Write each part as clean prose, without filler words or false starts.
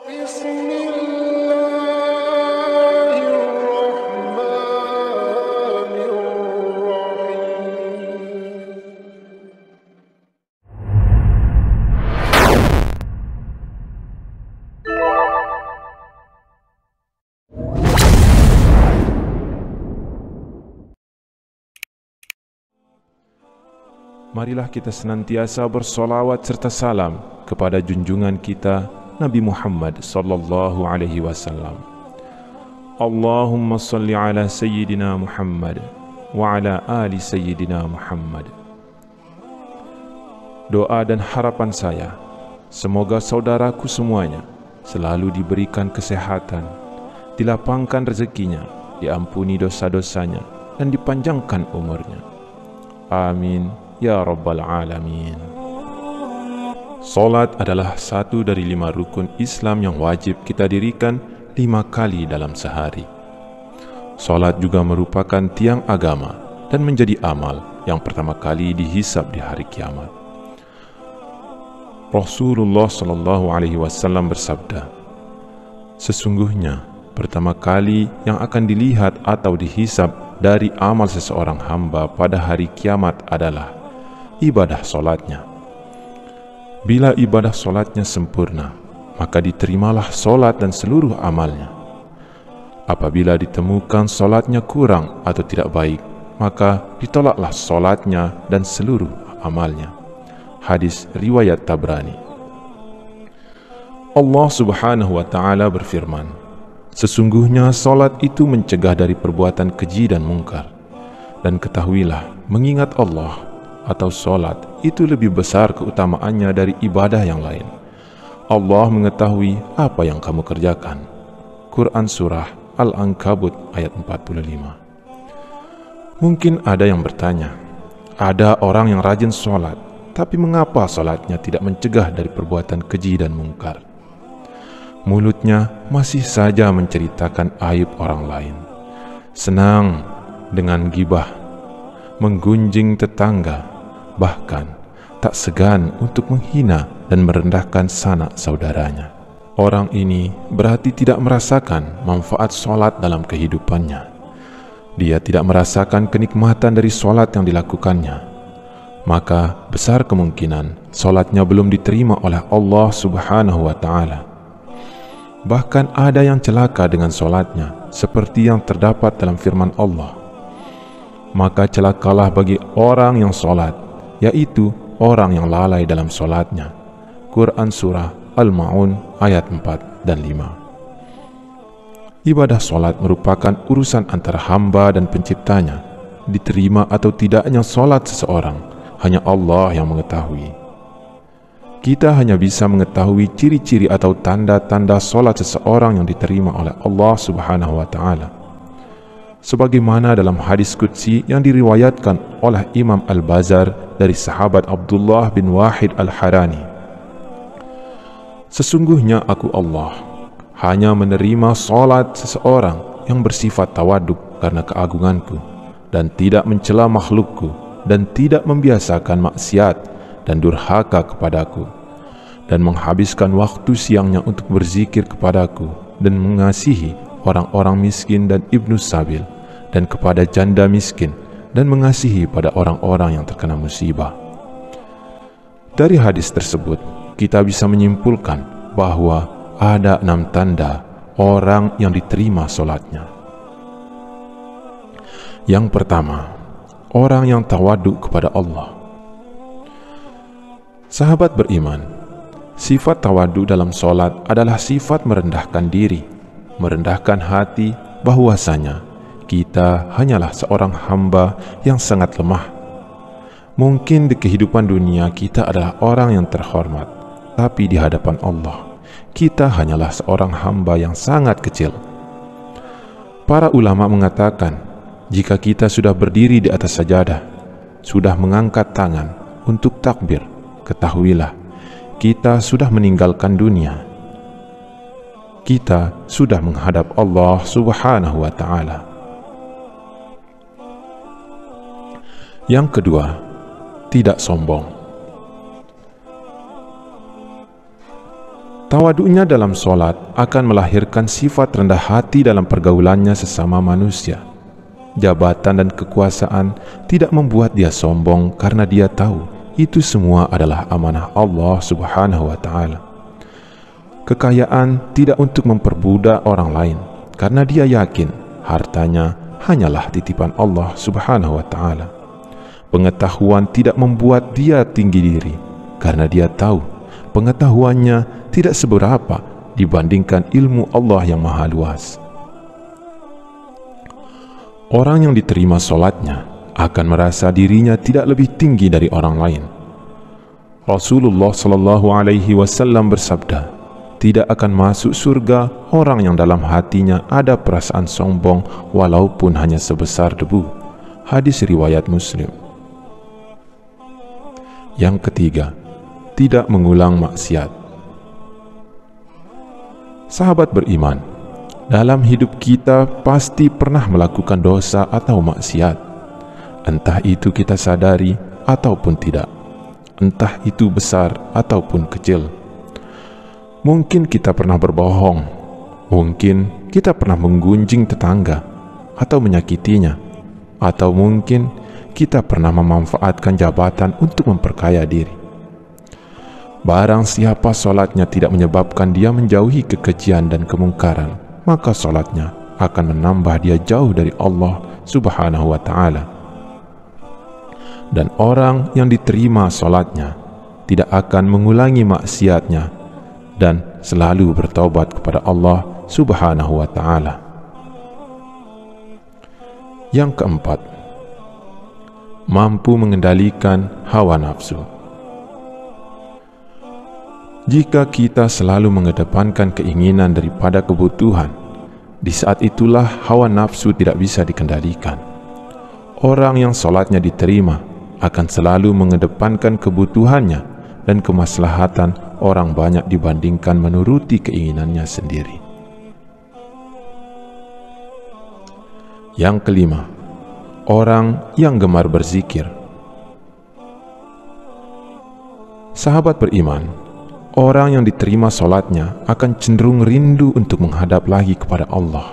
Marilah kita senantiasa bersolawat serta salam kepada junjungan kita Nabi Muhammad sallallahu alaihi wasallam. Allahumma salli ala Sayyidina Muhammad wa ala ali Sayyidina Muhammad. Doa dan harapan saya, semoga saudaraku semuanya selalu diberikan kesehatan, dilapangkan rezekinya, diampuni dosa-dosanya, dan dipanjangkan umurnya. Amin ya Rabbal Alamin. Salat adalah satu dari 5 rukun Islam yang wajib kita dirikan 5 kali dalam sehari. Salat juga merupakan tiang agama dan menjadi amal yang pertama kali dihisab di hari kiamat. Rasulullah sallallahu alaihi wasallam bersabda, sesungguhnya pertama kali yang akan dilihat atau dihisab dari amal seseorang hamba pada hari kiamat adalah ibadah solatnya. Bila ibadah solatnya sempurna, maka diterimalah solat dan seluruh amalnya. Apabila ditemukan solatnya kurang atau tidak baik, maka ditolaklah solatnya dan seluruh amalnya. Hadis riwayat Tabrani. Allah Subhanahu wa Ta'ala berfirman, sesungguhnya solat itu mencegah dari perbuatan keji dan mungkar. Dan ketahuilah, mengingat Allah atau solat itu lebih besar keutamaannya dari ibadah yang lain. Allah mengetahui apa yang kamu kerjakan. Quran Surah Al-Ankabut ayat 45. Mungkin ada yang bertanya, ada orang yang rajin solat, tapi mengapa solatnya tidak mencegah dari perbuatan keji dan mungkar? Mulutnya masih saja menceritakan aib orang lain, senang dengan gibah, menggunjing tetangga, bahkan tak segan untuk menghina dan merendahkan sanak saudaranya. Orang ini berarti tidak merasakan manfaat solat dalam kehidupannya. Dia tidak merasakan kenikmatan dari solat yang dilakukannya. Maka besar kemungkinan solatnya belum diterima oleh Allah Subhanahu wa Ta'ala. Bahkan ada yang celaka dengan solatnya, seperti yang terdapat dalam firman Allah, maka celakalah bagi orang yang solat, yaitu orang yang lalai dalam solatnya. Quran Surah Al-Ma'un ayat 4 dan 5. Ibadah solat merupakan urusan antara hamba dan penciptanya. Diterima atau tidaknya solat seseorang, hanya Allah yang mengetahui. Kita hanya bisa mengetahui ciri-ciri atau tanda-tanda solat seseorang yang diterima oleh Allah Subhanahu wa Ta'ala, sebagaimana dalam hadis qudsi yang diriwayatkan oleh Imam Al-Bazar dari sahabat Abdullah bin Wahid Al-Harani. Sesungguhnya aku Allah hanya menerima salat seseorang yang bersifat tawaduk karena keagunganku, dan tidak mencela makhlukku, dan tidak membiasakan maksiat dan durhaka kepadaku, dan menghabiskan waktu siangnya untuk berzikir kepadaku, dan mengasihi orang-orang miskin dan ibnu sabil, dan kepada janda miskin, dan mengasihi pada orang-orang yang terkena musibah. Dari hadis tersebut, kita bisa menyimpulkan bahwa ada 6 tanda orang yang diterima solatnya. Yang pertama, orang yang tawaduk kepada Allah. Sahabat beriman, sifat tawaduk dalam solat adalah sifat merendahkan diri, merendahkan hati bahwasanya kita hanyalah seorang hamba yang sangat lemah. Mungkin di kehidupan dunia kita adalah orang yang terhormat, tapi di hadapan Allah, kita hanyalah seorang hamba yang sangat kecil. Para ulama mengatakan, jika kita sudah berdiri di atas sajadah, sudah mengangkat tangan untuk takbir, ketahuilah, kita sudah meninggalkan dunia. Kita sudah menghadap Allah Subhanahu wa Ta'ala. Yang kedua, tidak sombong. Tawaduknya dalam solat akan melahirkan sifat rendah hati dalam pergaulannya sesama manusia. Jabatan dan kekuasaan tidak membuat dia sombong karena dia tahu itu semua adalah amanah Allah Subhanahu wa Ta'ala. Kekayaan tidak untuk memperbudak orang lain karena dia yakin hartanya hanyalah titipan Allah Subhanahu wa Ta'ala. Pengetahuan tidak membuat dia tinggi diri karena dia tahu pengetahuannya tidak seberapa dibandingkan ilmu Allah yang maha luas. Orang yang diterima solatnya akan merasa dirinya tidak lebih tinggi dari orang lain. Rasulullah Shallallahu Alaihi Wasallam bersabda, tidak akan masuk surga orang yang dalam hatinya ada perasaan sombong walaupun hanya sebesar debu. Hadis riwayat Muslim. Yang ketiga, tidak mengulang maksiat. Sahabat beriman, dalam hidup kita pasti pernah melakukan dosa atau maksiat. Entah itu kita sadari ataupun tidak. Entah itu besar ataupun kecil. Mungkin kita pernah berbohong. Mungkin kita pernah menggunjing tetangga atau menyakitinya. Atau mungkin kita pernah memanfaatkan jabatan untuk memperkaya diri. Barang siapa solatnya tidak menyebabkan dia menjauhi kekejian dan kemungkaran, maka solatnya akan menambah dia jauh dari Allah Subhanahu wa Ta'ala. Dan orang yang diterima solatnya tidak akan mengulangi maksiatnya dan selalu bertaubat kepada Allah Subhanahu wa Ta'ala. Yang keempat, mampu mengendalikan hawa nafsu. Jika kita selalu mengedepankan keinginan daripada kebutuhan, di saat itulah hawa nafsu tidak bisa dikendalikan. Orang yang solatnya diterima akan selalu mengedepankan kebutuhannya dan kemaslahatan orang banyak dibandingkan menuruti keinginannya sendiri. Yang kelima, orang yang gemar berzikir. Sahabat beriman, orang yang diterima solatnya akan cenderung rindu untuk menghadap lagi kepada Allah.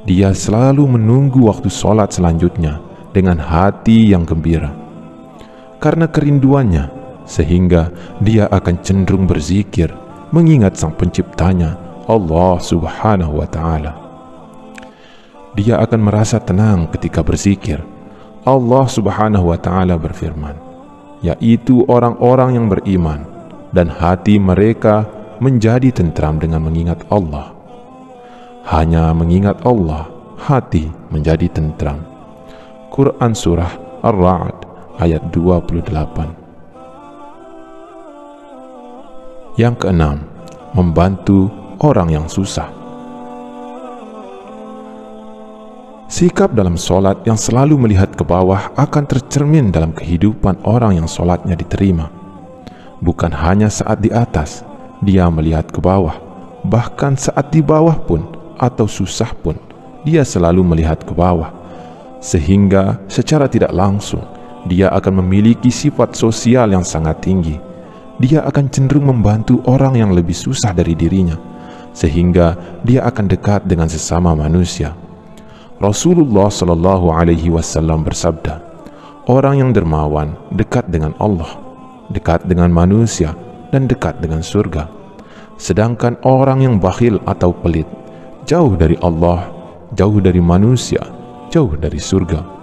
Dia selalu menunggu waktu solat selanjutnya dengan hati yang gembira. Karena kerinduannya, sehingga dia akan cenderung berzikir, mengingat Sang Penciptanya, Allah Subhanahu wa Ta'ala. Dia akan merasa tenang ketika berzikir. Allah Subhanahu wa Ta'ala berfirman, yaitu orang-orang yang beriman dan hati mereka menjadi tentram dengan mengingat Allah. Hanya mengingat Allah, hati menjadi tentram. Quran Surah Ar-Ra'd ayat 28. Yang keenam, membantu orang yang susah. Sikap dalam solat yang selalu melihat ke bawah akan tercermin dalam kehidupan orang yang solatnya diterima. Bukan hanya saat di atas, dia melihat ke bawah. Bahkan saat di bawah pun atau susah pun, dia selalu melihat ke bawah. Sehingga secara tidak langsung, dia akan memiliki sifat sosial yang sangat tinggi. Dia akan cenderung membantu orang yang lebih susah dari dirinya, sehingga dia akan dekat dengan sesama manusia. Rasulullah Shallallahu Alaihi Wasallam bersabda, orang yang dermawan dekat dengan Allah, dekat dengan manusia, dan dekat dengan surga. Sedangkan orang yang bakhil atau pelit, jauh dari Allah, jauh dari manusia, jauh dari surga.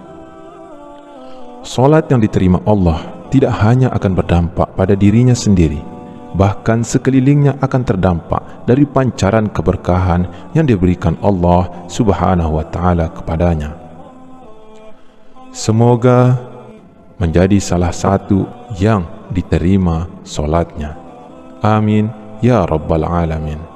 Salat yang diterima Allah tidak hanya akan berdampak pada dirinya sendiri, bahkan sekelilingnya akan terdampak dari pancaran keberkahan yang diberikan Allah Subhanahu wa Ta'ala kepadanya. Semoga menjadi salah satu yang diterima solatnya. Amin ya Rabbal Alamin.